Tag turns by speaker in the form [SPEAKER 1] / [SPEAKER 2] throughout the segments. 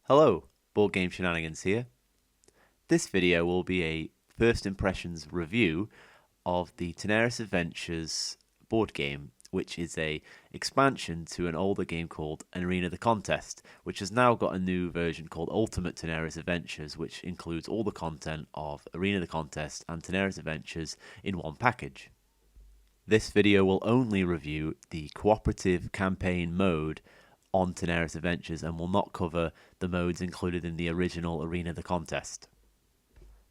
[SPEAKER 1] Hello, Board Game Shenanigans here. This video will be a first impressions review of the Tanares Adventures board game, which is a expansion to an older game called Arena the Contest, which has now got a new version called Ultimate Tanares Adventures, which includes all the content of Arena the Contest and Tanares Adventures in one package. This video will only review the cooperative campaign mode on Tanares Adventures and will not cover the modes included in the original Arena the Contest.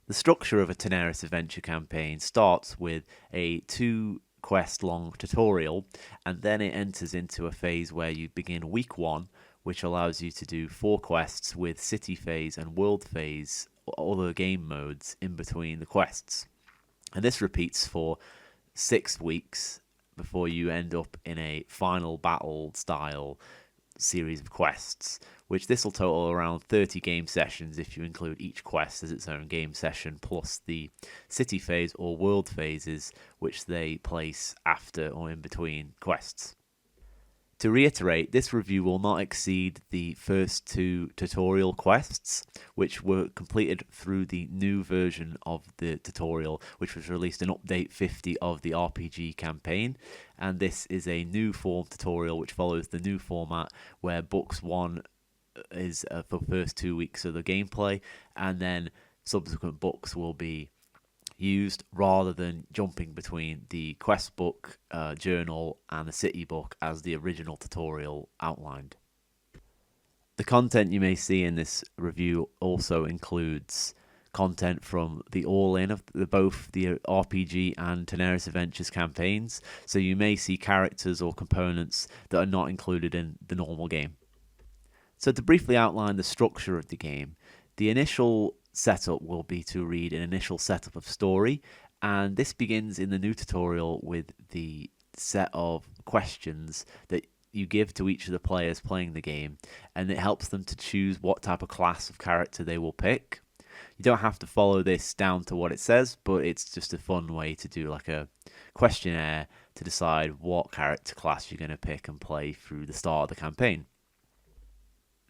[SPEAKER 1] The structure of a Tanares Adventure campaign starts with a 2-quest long tutorial, and then it enters into a phase where you begin week 1, which allows you to do 4 quests with city phase and world phase, other game modes in between the quests. And this repeats for 6 weeks before you end up in a final battle style series of quests, which this will total around 30 game sessions if you include each quest as its own game session, plus the city phase or world phases which they place after or in between quests. To reiterate, this review will not exceed the first 2 tutorial quests, which were completed through the new version of the tutorial, which was released in Update 50 of the RPG campaign. And this is a new form tutorial which follows the new format, where Books 1 is for the first 2 weeks of the gameplay, and then subsequent books will be used rather than jumping between the quest book, journal, and the city book as the original tutorial outlined. The content you may see in this review also includes content from the all-in of both the RPG and Tanares Adventures campaigns, so you may see characters or components that are not included in the normal game. So to briefly outline the structure of the game, the initial setup will be to read an initial setup of story, and this begins in the new tutorial with the set of questions that you give to each of the players playing the game, and it helps them to choose what type of class of character they will pick. You don't have to follow this down to what it says, but it's just a fun way to do like a questionnaire to decide what character class you're going to pick and play through the start of the campaign.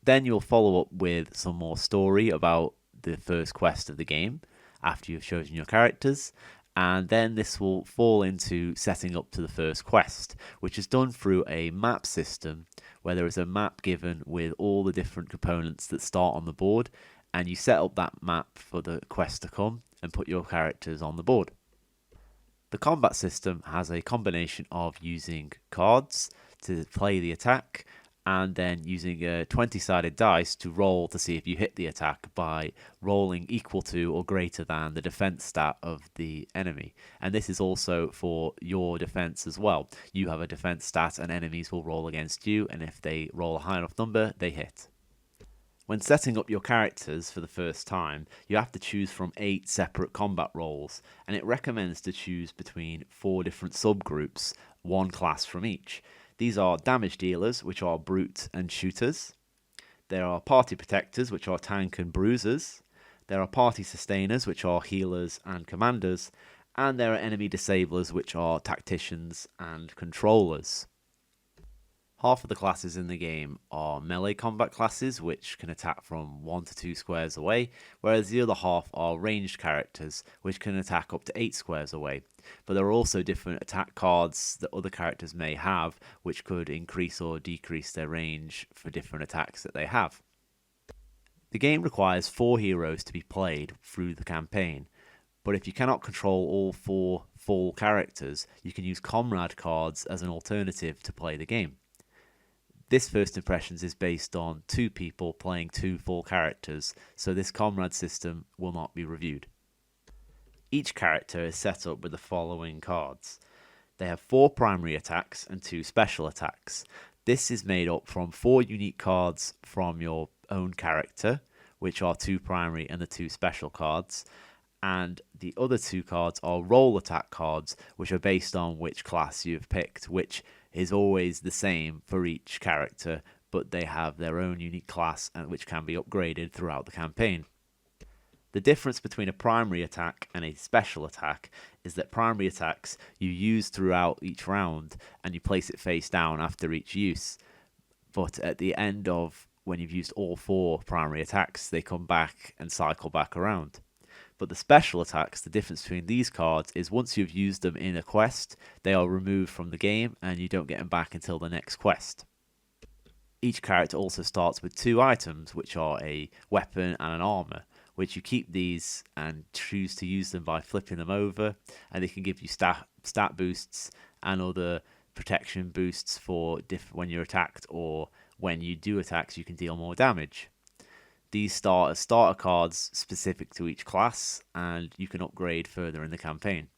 [SPEAKER 1] Then you'll follow up with some more story about the first quest of the game after you've chosen your characters, and then this will fall into setting up to the first quest, which is done through a map system where there is a map given with all the different components that start on the board, and you set up that map for the quest to come and put your characters on the board. The combat system has a combination of using cards to play the attack, and then using a 20-sided dice to roll to see if you hit the attack by rolling equal to or greater than the defense stat of the enemy. And this is also for your defense as well. You have a defense stat and enemies will roll against you, and if they roll a high enough number, they hit. When setting up your characters for the first time, you have to choose from 8 separate combat roles, and it recommends to choose between 4 different subgroups, 1 class from each. These are damage dealers, which are brute and shooters. There are party protectors, which are tank and bruisers. There are party sustainers, which are healers and commanders. And there are enemy disablers, which are tacticians and controllers. Half of the classes in the game are melee combat classes, which can attack from 1 to 2 squares away, whereas the other half are ranged characters, which can attack up to 8 squares away. But there are also different attack cards that other characters may have, which could increase or decrease their range for different attacks that they have. The game requires 4 heroes to be played through the campaign, but if you cannot control all 4 full characters, you can use comrade cards as an alternative to play the game. This first impressions is based on 2 people playing 2 full characters, so this comrade system will not be reviewed. Each character is set up with the following cards. They have 4 primary attacks and 2 special attacks. This is made up from 4 unique cards from your own character, which are 2 primary and the 2 special cards, and the other 2 cards are roll attack cards, which are based on which class you've picked, which is always the same for each character, but they have their own unique class and which can be upgraded throughout the campaign. The difference between a primary attack and a special attack is that primary attacks you use throughout each round and you place it face down after each use, but at the end of when you've used all 4 primary attacks, they come back and cycle back around. But the special attacks, the difference between these cards is once you've used them in a quest, they are removed from the game and you don't get them back until the next quest. Each character also starts with 2 items, which are a weapon and an armor, which you keep these and choose to use them by flipping them over, and they can give you stat boosts and other protection boosts for when you're attacked, or when you do attacks you can deal more damage. These start as starter cards specific to each class, and you can upgrade further in the campaign.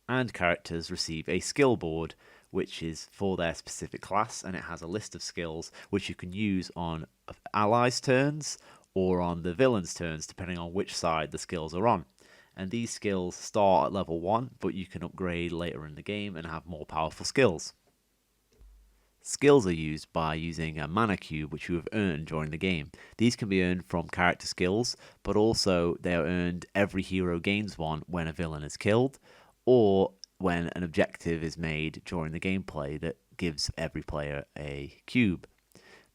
[SPEAKER 1] And characters receive a skill board, which is for their specific class, and it has a list of skills which you can use on allies' turns or on the villains' turns, depending on which side the skills are on. And these skills start at level 1, but you can upgrade later in the game and have more powerful skills. Skills are used by using a mana cube which you have earned during the game. These can be earned from character skills, but also they are earned every hero gains one when a villain is killed, or when an objective is made during the gameplay that gives every player a cube.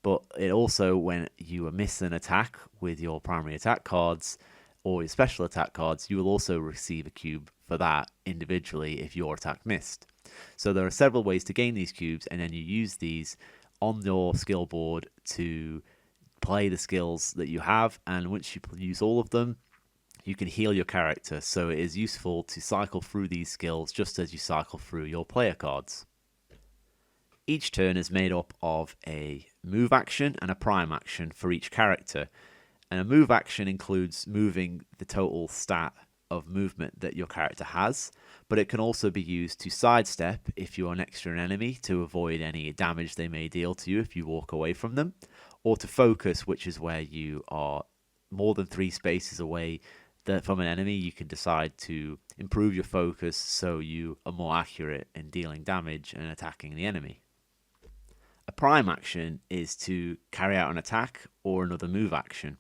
[SPEAKER 1] But it also, when you miss an attack with your primary attack cards or your special attack cards, you will also receive a cube for that individually if your attack missed. So there are several ways to gain these cubes, and then you use these on your skill board to play the skills that you have, and once you use all of them, you can heal your character. So it is useful to cycle through these skills just as you cycle through your player cards. Each turn is made up of a move action and a prime action for each character, and a move action includes moving the total stat of movement that your character has, but it can also be used to sidestep if you are next to an enemy to avoid any damage they may deal to you if you walk away from them, or to focus, which is where you are more than 3 spaces away from an enemy. You can decide to improve your focus so you are more accurate in dealing damage and attacking the enemy. A prime action is to carry out an attack or another move action,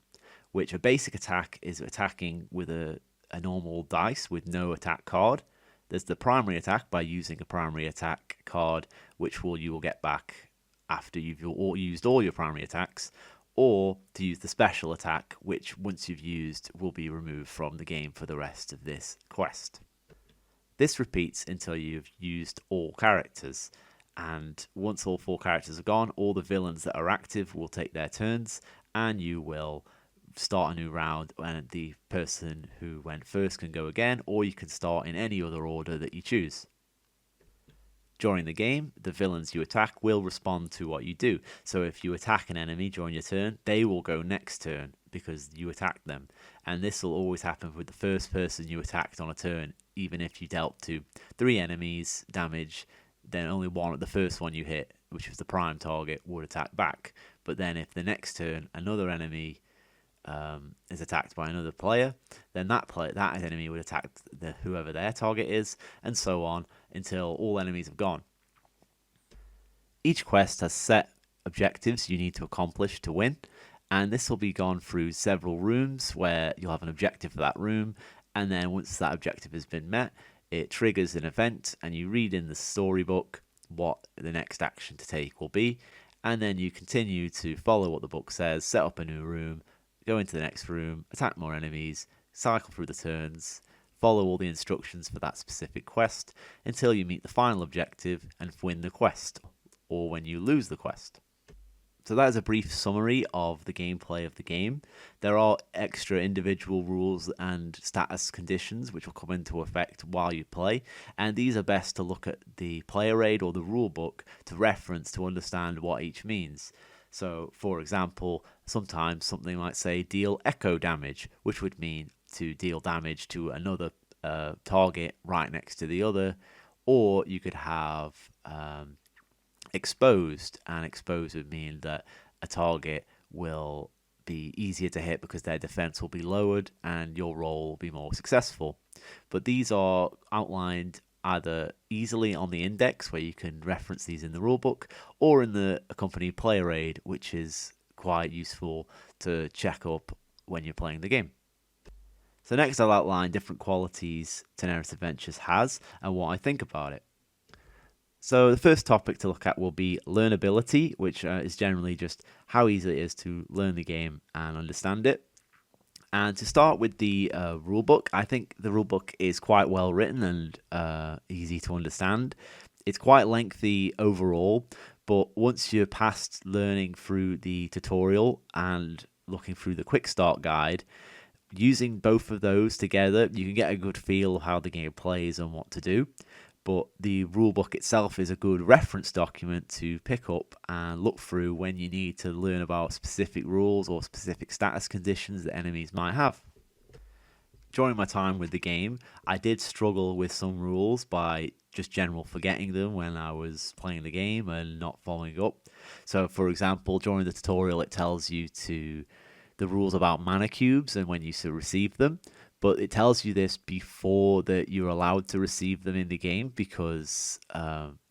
[SPEAKER 1] which a basic attack is attacking with a normal dice with no attack card. There's the primary attack by using a primary attack card, which you will get back after you've used all your primary attacks, or to use the special attack, which once you've used will be removed from the game for the rest of this quest. This repeats until you've used all characters, and once all 4 characters are gone, all the villains that are active will take their turns, and you will start a new round, and the person who went first can go again, or you can start in any other order that you choose. During the game, the villains you attack will respond to what you do. So if you attack an enemy during your turn, they will go next turn because you attacked them. And this will always happen with the first person you attacked on a turn. Even if you dealt to 3 enemies damage, then only the first one you hit, which was the prime target, would attack back. But then if the next turn another enemy is attacked by another player, then that enemy would attack whoever their target is, and so on until all enemies have gone. Each quest has set objectives you need to accomplish to win, and this will be gone through several rooms where you'll have an objective for that room, and then once that objective has been met, it triggers an event, and you read in the storybook what the next action to take will be, and then you continue to follow what the book says, set up a new room, go into the next room, attack more enemies, cycle through the turns, follow all the instructions for that specific quest until you meet the final objective and win the quest, or when you lose the quest. So that is a brief summary of the gameplay of the game. There are extra individual rules and status conditions which will come into effect while you play, and these are best to look at the player aid or the rule book to reference to understand what each means. So, for example, sometimes something might say deal echo damage, which would mean to deal damage to another target right next to the other, or you could have exposed, and exposed would mean that a target will be easier to hit because their defense will be lowered and your roll will be more successful. But these are outlined either easily on the index, where you can reference these in the rulebook, or in the accompanied player aid, which is quite useful to check up when you're playing the game. So next I'll outline different qualities Tanares Adventures has and what I think about it. So the first topic to look at will be learnability, which is generally just how easy it is to learn the game and understand it. And to start with the rulebook, I think the rulebook is quite well written and easy to understand. It's quite lengthy overall, but once you're past learning through the tutorial and looking through the quick start guide, using both of those together, you can get a good feel of how the game plays and what to do. But the rulebook itself is a good reference document to pick up and look through when you need to learn about specific rules or specific status conditions that enemies might have. During my time with the game, I did struggle with some rules by just general forgetting them when I was playing the game and not following up. So, for example, during the tutorial, it tells you the rules about mana cubes and when you should receive them, but it tells you this before that you're allowed to receive them in the game because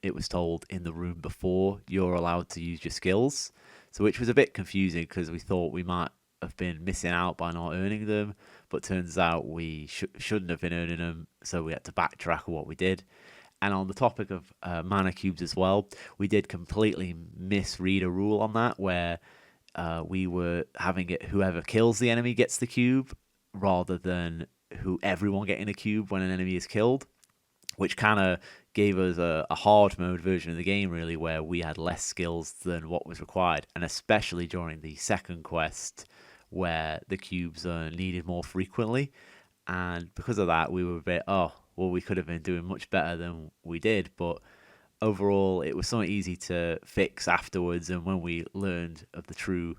[SPEAKER 1] it was told in the room before you're allowed to use your skills. So, which was a bit confusing because we thought we might have been missing out by not earning them, but turns out we shouldn't have been earning them, so we had to backtrack on what we did. And on the topic of mana cubes as well, we did completely misread a rule on that where we were having it whoever kills the enemy gets the cube rather than everyone getting a cube when an enemy is killed, which kind of gave us a hard mode version of the game, really, where we had less skills than what was required, and especially during the second quest where the cubes are needed more frequently. And because of that, we were a bit, we could have been doing much better than we did, but overall, it was something easy to fix afterwards, and when we learned of the true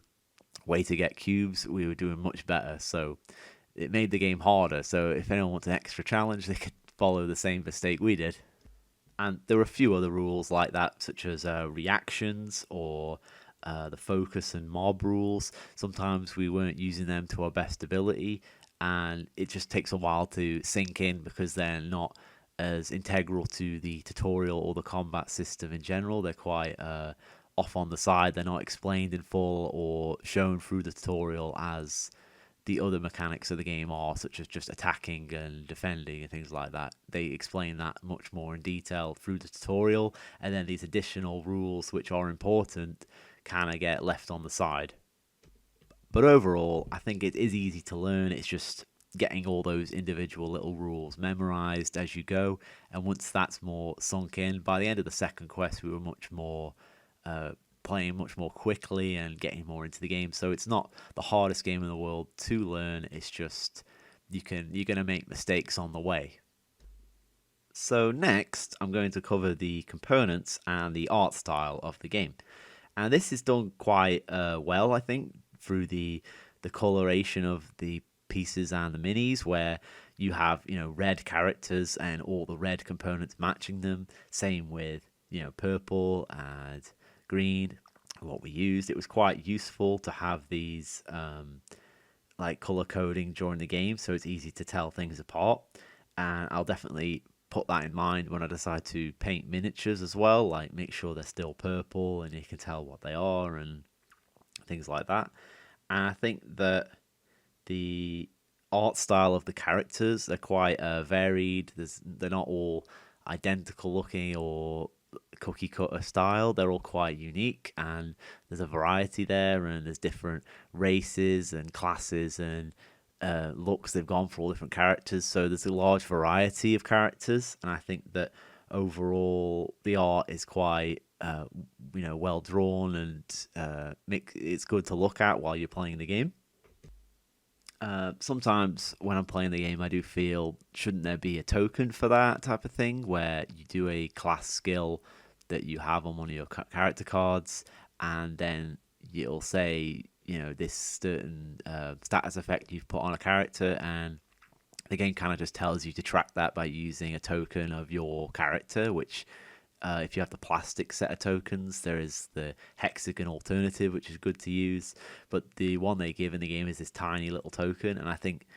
[SPEAKER 1] way to get cubes, we were doing much better. So it made the game harder. So if anyone wants an extra challenge, they could follow the same mistake we did. And there were a few other rules like that, such as reactions or the focus and mob rules. Sometimes we weren't using them to our best ability, and it just takes a while to sink in because they're not as integral to the tutorial or the combat system in general. They're quite off on the side. They're not explained in full or shown through the tutorial as the other mechanics of the game are, such as just attacking and defending and things like that. They explain that much more in detail through the tutorial, and then these additional rules, which are important, kind of get left on the side. But overall, I think it is easy to learn. It's just getting all those individual little rules memorized as you go, and once that's more sunk in, by the end of the second quest, we were much more playing much more quickly and getting more into the game. So it's not the hardest game in the world to learn. It's just you're going to make mistakes on the way. So next, I'm going to cover the components and the art style of the game, and this is done quite well, I think, through the coloration of the pieces and the minis, where you have red characters and all the red components matching them. Same with purple and green, what we used. It was quite useful to have these like color coding during the game, so it's easy to tell things apart. And I'll definitely put that in mind when I decide to paint miniatures as well, like make sure they're still purple and you can tell what they are and things like that. And I think that the art style of the characters, they're quite varied. They're not all identical looking or cookie cutter style. They're all quite unique, and there's a variety there, and there's different races and classes and looks they've gone for all different characters. So there's a large variety of characters, and I think that overall the art is quite well drawn, and it's good to look at while you're playing the game. Sometimes when I'm playing the game, I do feel, shouldn't there be a token for that type of thing, where you do a class skill that you have on one of your character cards, and then it'll say, this certain status effect you've put on a character, and the game kind of just tells you to track that by using a token of your character, which if you have the plastic set of tokens, there is the hexagon alternative, which is good to use. But the one they give in the game is this tiny little token, and I think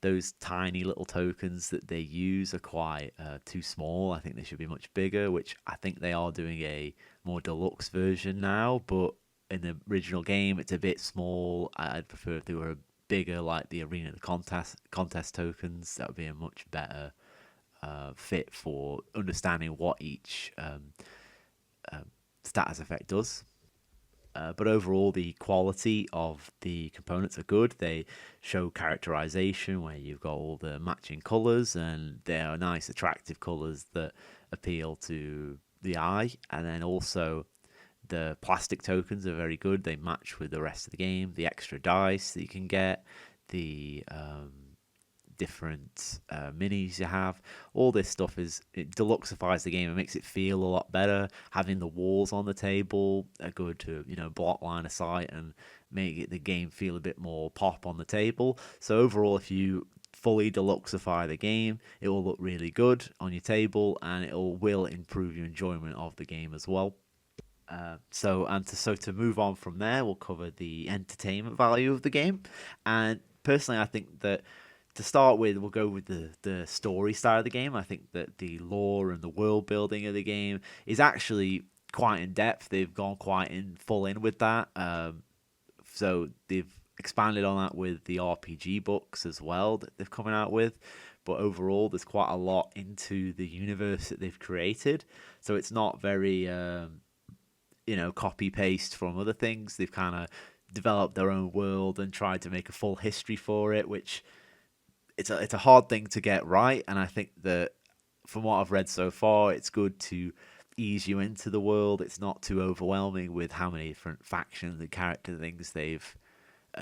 [SPEAKER 1] those tiny little tokens that they use are quite too small. I think they should be much bigger, which I think they are doing a more deluxe version now. But in the original game, it's a bit small. I'd prefer if they were bigger, like the arena, the contest tokens. That would be a much better fit for understanding what each status effect does. But overall, the quality of the components are good. They show characterization where you've got all the matching colors, and they are nice, attractive colors that appeal to the eye. And then also, the plastic tokens are very good. They match with the rest of the game. The extra dice that you can get, the different minis you have, all this stuff it deluxifies the game and makes it feel a lot better. Having the walls on the table are good to block line of sight and make the game feel a bit more pop on the table. So overall, if you fully deluxify the game, it will look really good on your table, and it will improve your enjoyment of the game as well. So to move on from there, we'll cover the entertainment value of the game. And personally, I think that to start with, we'll go with the story side of the game. I think that the lore and the world building of the game is actually quite in depth. They've gone quite full in with that. So they've expanded on that with the RPG books as well that they've come out with. But overall, there's quite a lot into the universe that they've created. So it's not very copy paste from other things. They've kind of developed their own world and tried to make a full history for it, which it's a hard thing to get right. And I think that from what I've read so far, it's good to ease you into the world. It's not too overwhelming with how many different factions and character things they've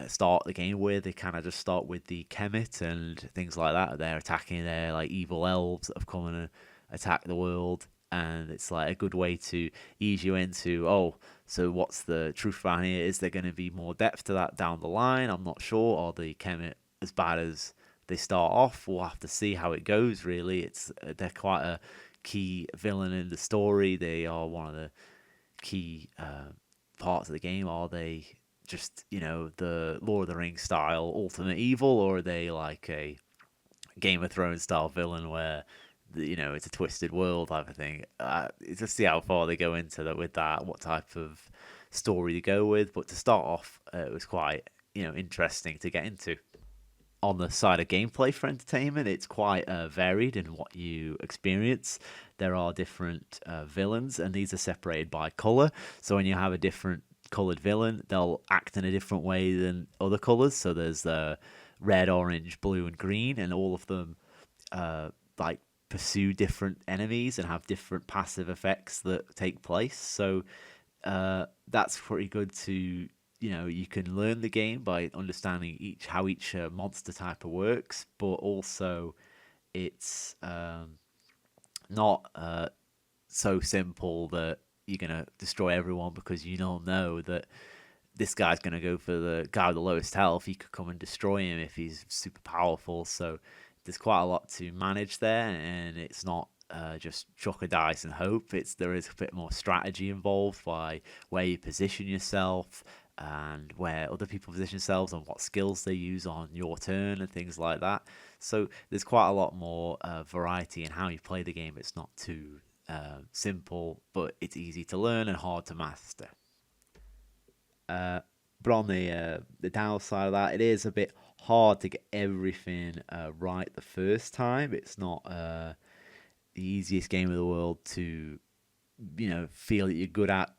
[SPEAKER 1] start the game with. They kind of just start with the Kemet and things like that. They're attacking their like evil elves that have come and attack the world. And it's like a good way to ease you into, so what's the truth behind here? Is there going to be more depth to that down the line? I'm not sure. Are the Kemet as bad as they start off? We'll have to see how it goes, really. They're quite a key villain in the story. They are one of the key parts of the game. Are they just, the Lord of the Rings style ultimate evil, or are they like a Game of Thrones style villain where it's a twisted world type of thing? Just see how far they go into that with that, what type of story they go with. But to start off, it was quite interesting to get into. On the side of gameplay for entertainment, it's quite varied in what you experience. There are different villains, and these are separated by color. So when you have a different colored villain, they'll act in a different way than other colors. So there's red, orange, blue, and green, and all of them pursue different enemies and have different passive effects that take place. So that's pretty good to you can learn the game by understanding how each monster type works, but also it's not so simple that you're gonna destroy everyone, because know that this guy's gonna go for the guy with the lowest health. He could come and destroy him if he's super powerful. So there's quite a lot to manage there, and it's not just chuck a dice and hope. There is a bit more strategy involved by where you position yourself and where other people position themselves and what skills they use on your turn and things like that. So there's quite a lot more variety in how you play the game. It's not too simple, but it's easy to learn and hard to master. But on the downside of that, it is a bit hard to get everything right the first time. It's not the easiest game in the world to feel that you're good at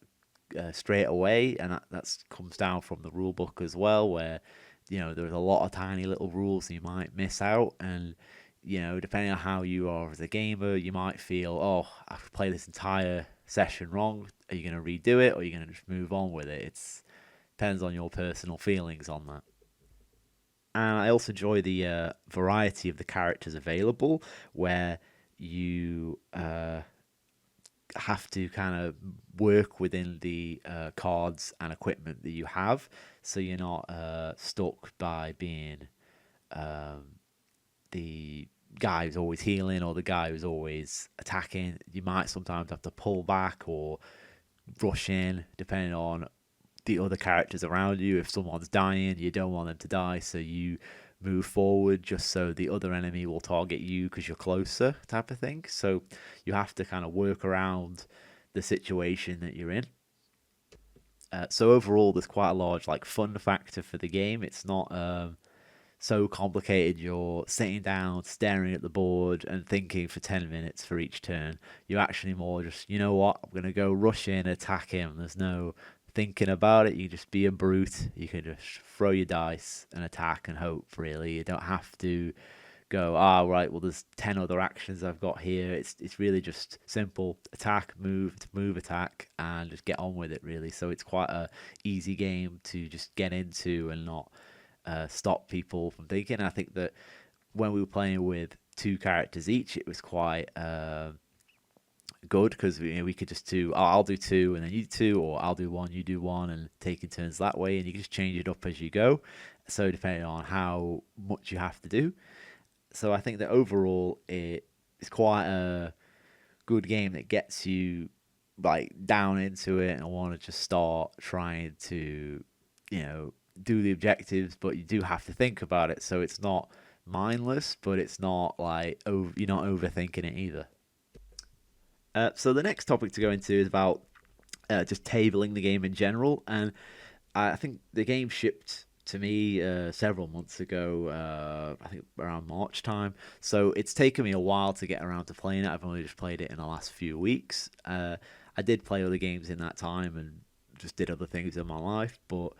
[SPEAKER 1] straight away, and that comes down from the rule book as well, where there's a lot of tiny little rules you might miss out, and depending on how you are as a gamer, you might feel, I've played this entire session wrong. Are you going to redo it, or are you going to just move on with it? It depends on your personal feelings on that. And I also enjoy the variety of the characters available, where you have to kind of work within the cards and equipment that you have, so you're not stuck by being the guy who's always healing or the guy who's always attacking. You might sometimes have to pull back or rush in, depending on the other characters around you. If someone's dying, you don't want them to die, so you move forward just so the other enemy will target you because you're closer, type of thing. So you have to kind of work around the situation that you're in. So overall, there's quite a large fun factor for the game. It's not so complicated you're sitting down, staring at the board and thinking for 10 minutes for each turn. You're actually more just, you know what, I'm going to go rush in, attack him. There's no thinking about it. You just be a brute. You can just throw your dice and attack and hope, really. You don't have to go, right, well, there's 10 other actions I've got here. It's really just simple attack, move, attack, and just get on with it, really. So it's quite a easy game to just get into and not stop people from thinking. I think that when we were playing with 2 characters each, it was quite good because we could just do, I'll do 2 and then you do 2, or I'll do 1, you do 1, and taking turns that way, and you can just change it up as you go. So depending on how much you have to do. So I think that overall it's quite a good game that gets you like down into it and want to just start trying to, do the objectives, but you do have to think about it. So it's not mindless, but it's not like you're not overthinking it either. So the next topic to go into is about just tabling the game in general, and I think the game shipped to me several months ago, I think around March time. So it's taken me a while to get around to playing it. I've only just played it in the last few weeks. I did play other games in that time and just did other things in my life, but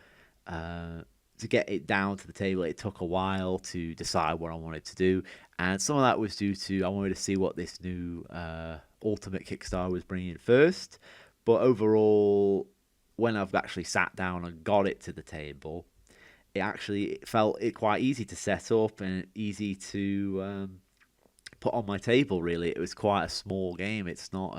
[SPEAKER 1] to get it down to the table, it took a while to decide what I wanted to do. And some of that was due to I wanted to see what this new Ultimate Kickstarter was bringing first. But overall, when I've actually sat down and got it to the table, it felt quite easy to set up and easy to put on my table, really. It was quite a small game. It's not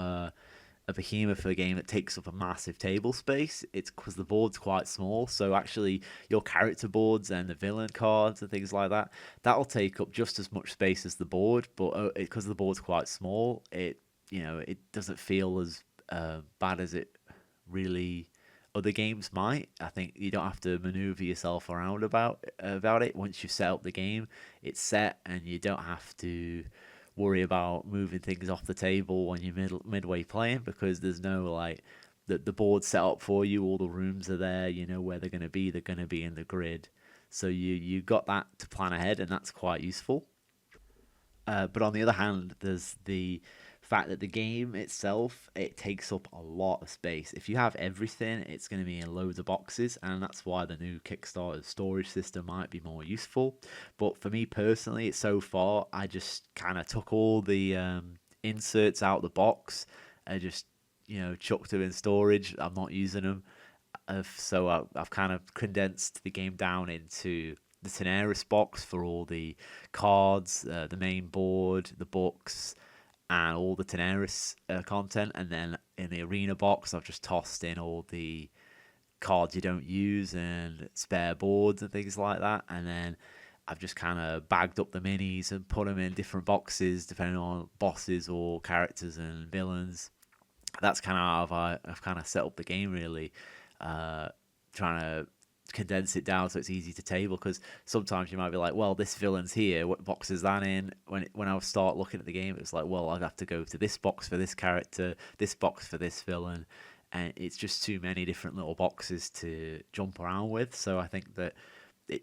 [SPEAKER 1] a behemoth of a game that takes up a massive table space. It's because the board's quite small. So actually, your character boards and the villain cards and things like that, that'll take up just as much space as the board. But because the board's quite small, it doesn't feel as bad as it really other games might. I think you don't have to maneuver yourself around about it. Once you've set up the game, it's set, and you don't have to worry about moving things off the table when you're midway playing, because there's no like the board's set up for you. All the rooms are there. You know where they're going to be. They're going to be in the grid, so you got that to plan ahead, and that's quite useful. But on the other hand, there's the fact that the game itself, it takes up a lot of space. If you have everything, it's going to be in loads of boxes, and that's why the new Kickstarter storage system might be more useful. But for me personally, so far, I just kind of took all the inserts out of the box and just chucked them in storage. I'm not using them. So I've kind of condensed the game down into the Tanares box for all the cards, the main board, the books, and all the Tanares content. And then in the arena box, I've just tossed in all the cards you don't use and spare boards and things like that. And then I've just kind of bagged up the minis and put them in different boxes depending on bosses or characters and villains. That's kind of how I've kind of set up the game, really, trying to condense it down so it's easy to table, because sometimes you might be like, well, this villain's here, what box is that in? When I start looking at the game, it's like, well, I'd have to go to this box for this character, this box for this villain, and it's just too many different little boxes to jump around with. So I think that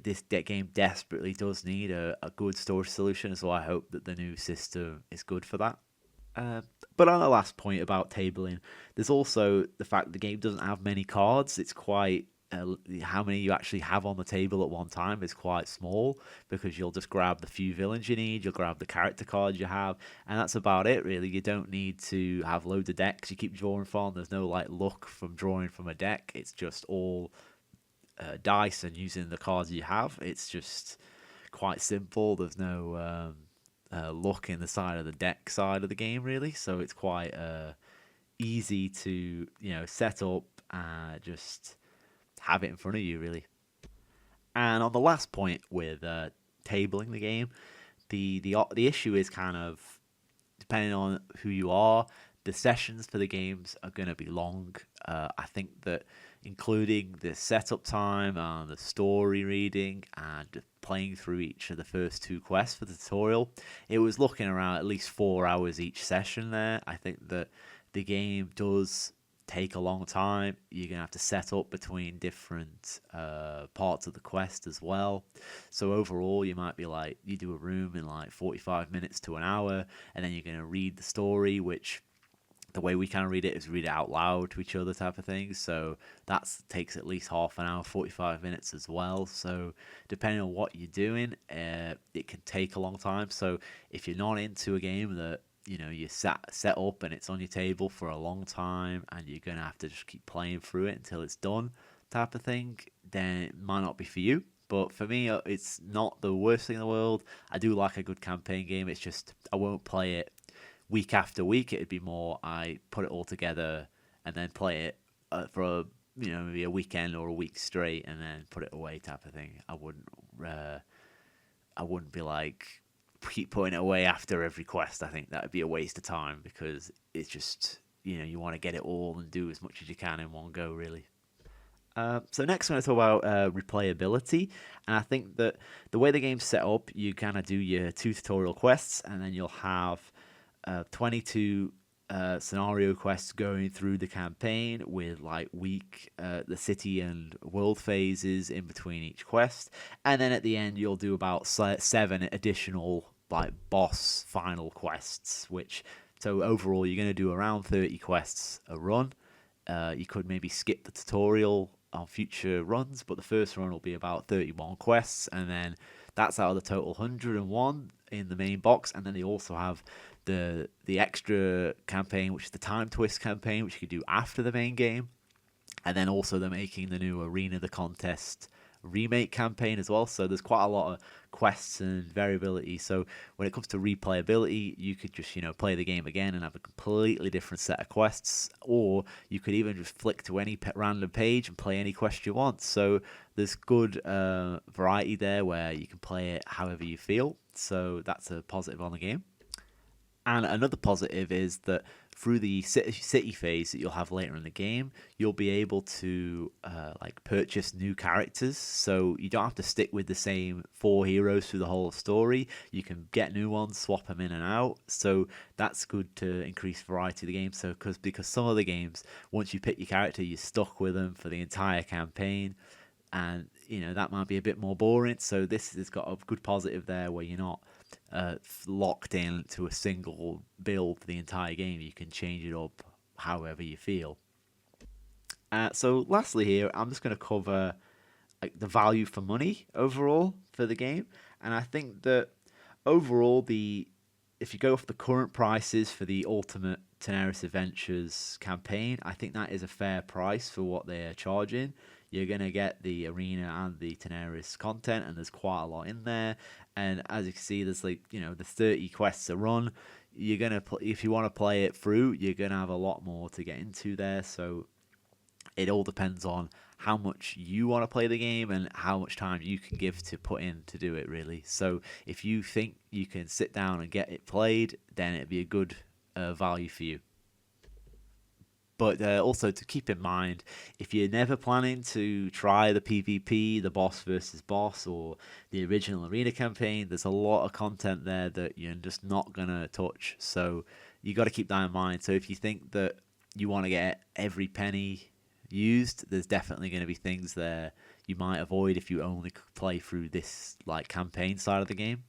[SPEAKER 1] this game desperately does need a good storage solution, so I hope that the new system is good for that. But on the last point about tabling, there's also the fact that the game doesn't have many cards. It's quite how many you actually have on the table at one time is quite small, because you'll just grab the few villains you need, you'll grab the character cards you have, and that's about it, really. You don't need to have loads of decks you keep drawing from. There's no like luck from drawing from a deck. It's just all dice and using the cards you have. It's just quite simple. There's no luck in the side of the deck side of the game, really. So it's quite easy to set up and just have it in front of you, really. And on the last point with tabling the game, the issue is kind of depending on who you are. The sessions for the games are going to be long. I think that including the setup time and the story reading and playing through each of the first 2 quests for the tutorial, it was looking around at least 4 hours each session there. I think that the game does take a long time. You're going to have to set up between different parts of the quest as well. So overall, you might be like, you do a room in like 45 minutes to an hour, and then you're going to read the story, which the way we kind of read it is read it out loud to each other type of thing. So that takes at least half an hour, 45 minutes as well. So depending on what you're doing, it can take a long time. So if you're not into a game that you set up and it's on your table for a long time and you're going to have to just keep playing through it until it's done type of thing, then it might not be for you. But for me, it's not the worst thing in the world. I do like a good campaign game. It's just I won't play it week after week. It'd be more I put it all together and then play it for maybe a weekend or a week straight and then put it away type of thing. I wouldn't be like keep putting it away after every quest. I think that would be a waste of time because it's just you want to get it all and do as much as you can in one go, really. So next I'm going to talk about replayability, and I think that the way the game's set up, you kind of do your 2 tutorial quests and then you'll have 22 scenario quests going through the campaign with like the city and world phases in between each quest, and then at the end you'll do about 7 additional like boss final quests, so overall you're going to do around 30 quests a run. You could maybe skip the tutorial on future runs, but the first run will be about 31 quests, and then that's out of the total 101 in the main box. And then they also have the extra campaign, which is the time twist campaign, which you can do after the main game. And then also they're making the new Arena the Contest remake campaign as well. So there's quite a lot of quests and variability. So when it comes to replayability, you could just play the game again and have a completely different set of quests, or you could even just flick to any random page and play any quest you want. So there's good variety there where you can play it however you feel. So that's a positive on the game. And another positive is that through the city phase that you'll have later in the game, you'll be able to purchase new characters. So you don't have to stick with the same 4 heroes through the whole story. You can get new ones, swap them in and out. So that's good to increase variety of the game. So because some of the games, once you pick your character, you're stuck with them for the entire campaign, and that might be a bit more boring. So this has got a good positive there where you're not locked in to a single build for the entire game. You can change it up however you feel. So lastly here, I'm just going to cover the value for money overall for the game. And I think that overall, if you go off the current prices for the Ultimate Tanares Adventures campaign, I think that is a fair price for what they're charging. You're going to get the Arena and the Tanares content, and there's quite a lot in there. And as you can see, there's the 30 quests a run. You're going to if you want to play it through, you're going to have a lot more to get into there. So it all depends on how much you want to play the game and how much time you can give to put in to do it, really. So if you think you can sit down and get it played, then it'd be a good value for you. But also to keep in mind, if you're never planning to try the PvP, the boss versus boss, or the original Arena campaign, there's a lot of content there that you're just not going to touch. So you got to keep that in mind. So if you think that you want to get every penny used, there's definitely going to be things there you might avoid if you only play through this campaign side of the game.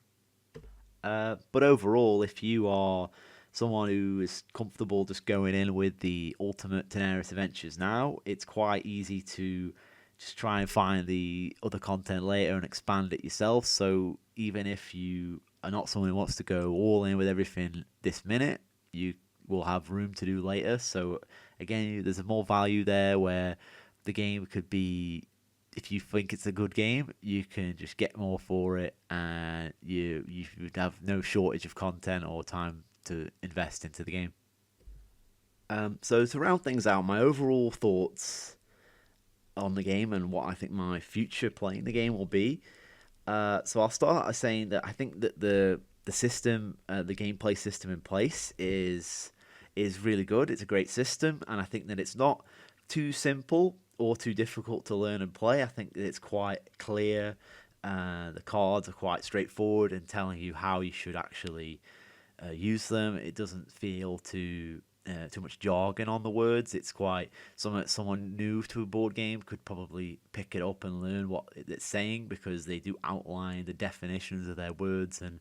[SPEAKER 1] But overall, if you are someone who is comfortable just going in with the Ultimate Tanares Adventures now, it's quite easy to just try and find the other content later and expand it yourself. So even if you are not someone who wants to go all in with everything this minute, you will have room to do later. So again, there's more value there where the game could be, if you think it's a good game, you can just get more for it, and you would have no shortage of content or time to invest into the game. So to round things out, my overall thoughts on the game and what I think my future playing the game will be. So I'll start by saying that I think that the system, the gameplay system in place is really good. It's a great system, and I think that it's not too simple or too difficult to learn and play. I think that it's quite clear. The cards are quite straightforward in telling you how you should actually use them. It doesn't feel too too much jargon on the words. It's quite someone new to a board game could probably pick it up and learn what it's saying, because they do outline the definitions of their words and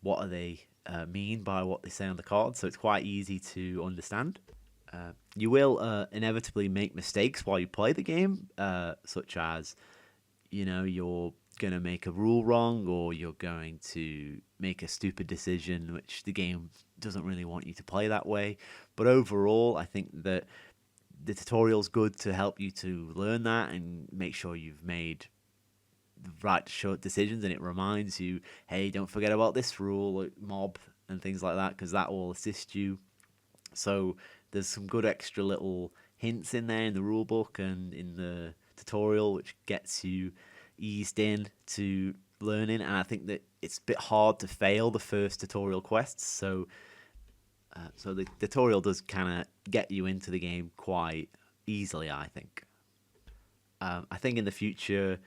[SPEAKER 1] what are they mean by what they say on the card. So it's quite easy to understand. You will inevitably make mistakes while you play the game, such as you're going to make a rule wrong, or you're going to make a stupid decision which the game doesn't really want you to play that way. But overall, I think that the tutorial's good to help you to learn that and make sure you've made the right short decisions, and it reminds you, hey, don't forget about this rule, like mob and things like that, because that will assist you. So there's some good extra little hints in there in the rule book and in the tutorial, which gets you eased in to learning. And I think that it's a bit hard to fail the first tutorial quests, so the tutorial does kind of get you into the game quite easily, I think. I think in the future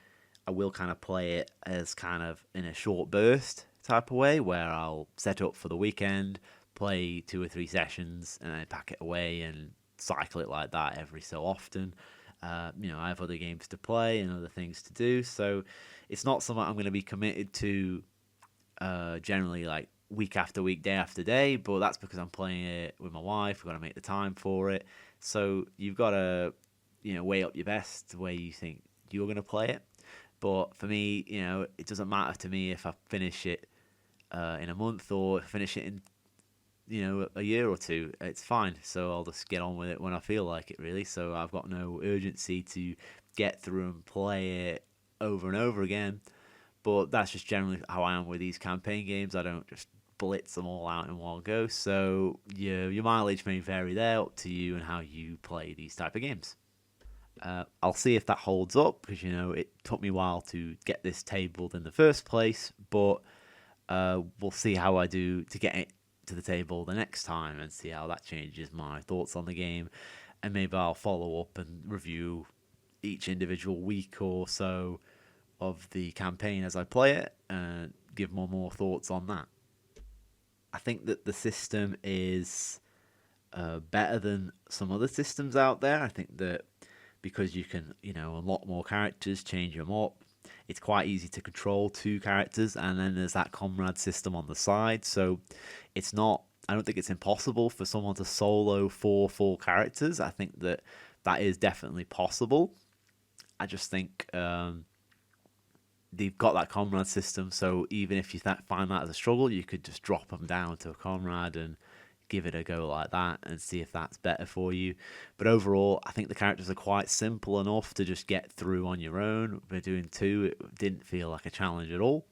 [SPEAKER 1] I will kind of play it as kind of in a short burst type of way, where I'll set up for the weekend, play 2 or 3 sessions, and then pack it away and cycle it like that every so often. I have other games to play and other things to do, so it's not something I'm going to be committed to generally like week after week, day after day, but that's because I'm playing it with my wife. We've got to make the time for it. So you've got to, weigh up your best the way you think you're going to play it. But for me, it doesn't matter to me if I finish it in a month or finish it in, a year or 2. It's fine. So I'll just get on with it when I feel like it, really. So I've got no urgency to get through and play it over and over again. But that's just generally how I am with these campaign games. I don't just blitz them all out in one go. So your mileage may vary there, up to you and how you play these type of games. I'll see if that holds up, because it took me a while to get this tabled in the first place, but we'll see how I do to get it to the table the next time and see how that changes my thoughts on the game. And maybe I'll follow up and review each individual week or so of the campaign as I play it and give more thoughts on that. I think that the system is better than some other systems out there. I think that because you can, unlock more characters, change them up, it's quite easy to control 2 characters, and then there's that comrade system on the side. So I don't think it's impossible for someone to solo 4 full characters. I think that is definitely possible. I just think they've got that comrade system, so even if you find that as a struggle, you could just drop them down to a comrade and give it a go like that and see if that's better for you. But overall, I think the characters are quite simple enough to just get through on your own. We're doing 2, it didn't feel like a challenge at all.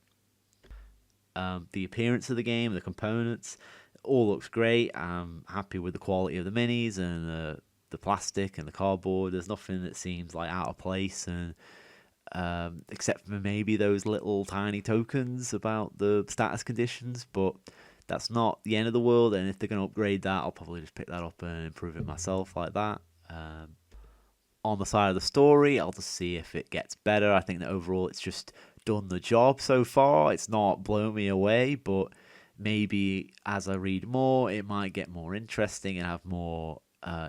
[SPEAKER 1] The appearance of the game, the components, all looks great. I'm happy with the quality of the minis and the plastic and the cardboard. There's nothing that seems like out of place, and except for maybe those little tiny tokens about the status conditions, but that's not the end of the world. And if they're going to upgrade that, I'll probably just pick that up and improve it myself like that. On the side of the story, I'll just see if it gets better. I think that overall it's just done the job so far. It's not blown me away, but maybe as I read more, it might get more interesting and have more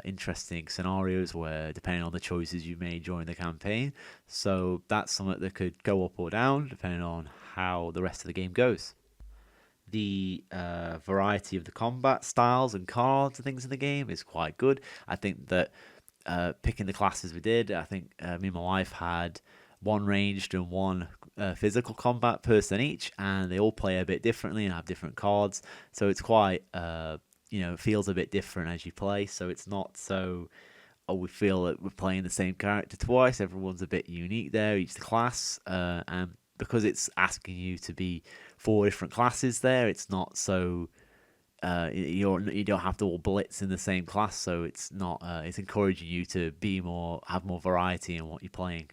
[SPEAKER 1] interesting scenarios where, depending on the choices you made during the campaign. So that's something that could go up or down depending on how the rest of the game goes. The variety of the combat styles and cards and things in the game is quite good. I think that picking the classes we did, I think me and my wife had 1 ranged and 1 physical combat person each, and they all play a bit differently and have different cards. So it's quite, feels a bit different as you play. So it's not so, we feel that we're playing the same character twice. Everyone's a bit unique there, each class, and because it's asking you to be 4 different classes there, it's not so you don't have to all blitz in the same class. So it's not it's encouraging you to have more variety in what you're playing.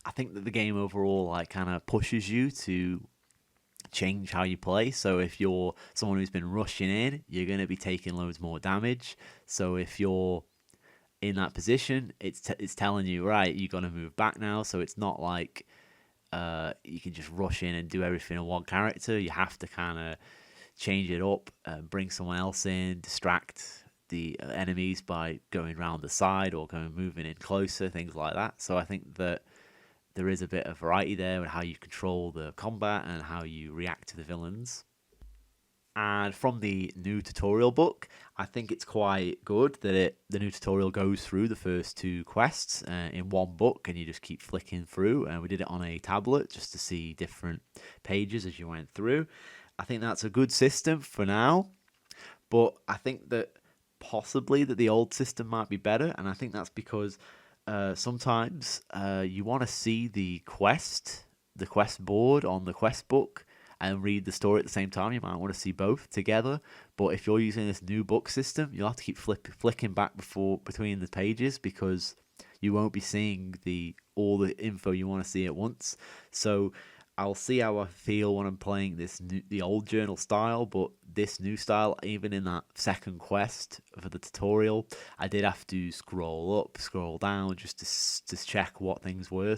[SPEAKER 1] I think that the game overall kind of pushes you to change how you play. So if you're someone who's been rushing in, you're going to be taking loads more damage. So if you're in that position, it's telling you, right, you're going to move back now. So it's not like you can just rush in and do everything in 1 character. You have to kind of change it up, bring someone else in, distract the enemies by going round the side or moving in closer, things like that. So I think that there is a bit of variety there in how you control the combat and how you react to the villains. And from the new tutorial book, I think it's quite good that the new tutorial goes through the first two quests in one book, and you just keep flicking through. And we did it on a tablet just to see different pages as you went through. I think that's a good system for now, but I think that possibly that the old system might be better, and I think that's because sometimes you want to see the quest board on the quest book and read the story at the same time. You might want to see both together. But if you're using this new book system, you'll have to keep flicking back between the pages because you won't be seeing all the info you want to see at once. So I'll see how I feel when I'm playing the old journal style, but this new style, even in that second quest for the tutorial, I did have to scroll up, scroll down just to check what things were.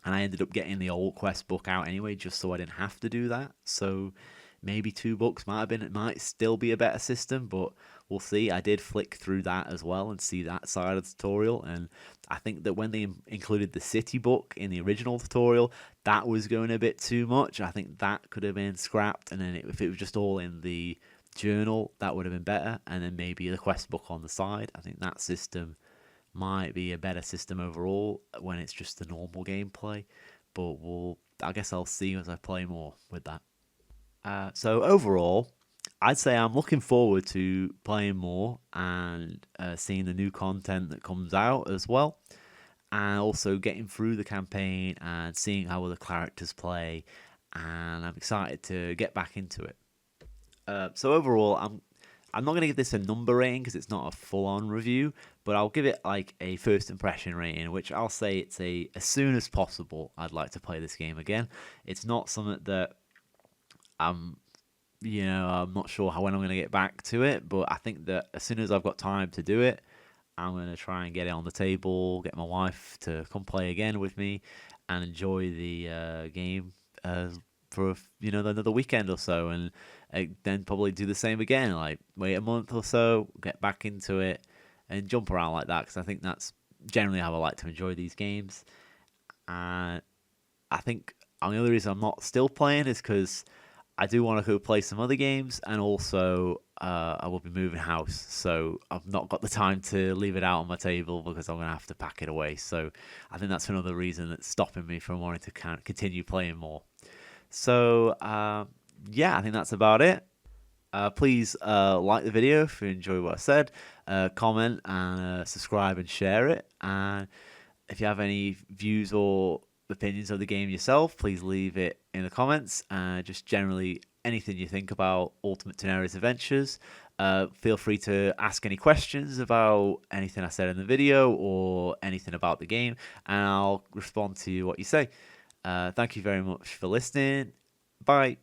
[SPEAKER 1] And I ended up getting the old quest book out anyway, just so I didn't have to do that. So maybe 2 books might still be a better system, but we'll see. I did flick through that as well and see that side of the tutorial. And I think that when they included the city book in the original tutorial, that was going a bit too much. I think that could have been scrapped. And then if it was just all in the journal, that would have been better. And then maybe the quest book on the side. I think that system might be a better system overall when it's just the normal gameplay, but I guess I'll see as I play more with that. So overall, I'd say I'm looking forward to playing more and seeing the new content that comes out as well, and also getting through the campaign and seeing how other characters play, and I'm excited to get back into it. So overall, I'm not going to give this a number rating because it's not a full-on review, but I'll give it like a first impression rating, which I'll say it's as soon as possible I'd like to play this game again. It's not something that I'm not sure when I'm going to get back to it, but I think that as soon as I've got time to do it, I'm going to try and get it on the table, get my wife to come play again with me, and enjoy the game for another weekend or so, and then probably do the same again, like wait a month or so, get back into it and jump around like that, because I think that's generally how I like to enjoy these games. And I think the other reason I'm not still playing is because I do want to go play some other games, and also I will be moving house, so I've not got the time to leave it out on my table because I'm going to have to pack it away. So I think that's another reason that's stopping me from wanting to continue playing more. So yeah, I think that's about it. Please like the video if you enjoy what I said, comment and subscribe and share it. And if you have any views or opinions of the game yourself, please leave it in the comments. Just generally anything you think about Ultimate Tanares Adventures. Feel free to ask any questions about anything I said in the video or anything about the game, and I'll respond to what you say. Thank you very much for listening. Bye.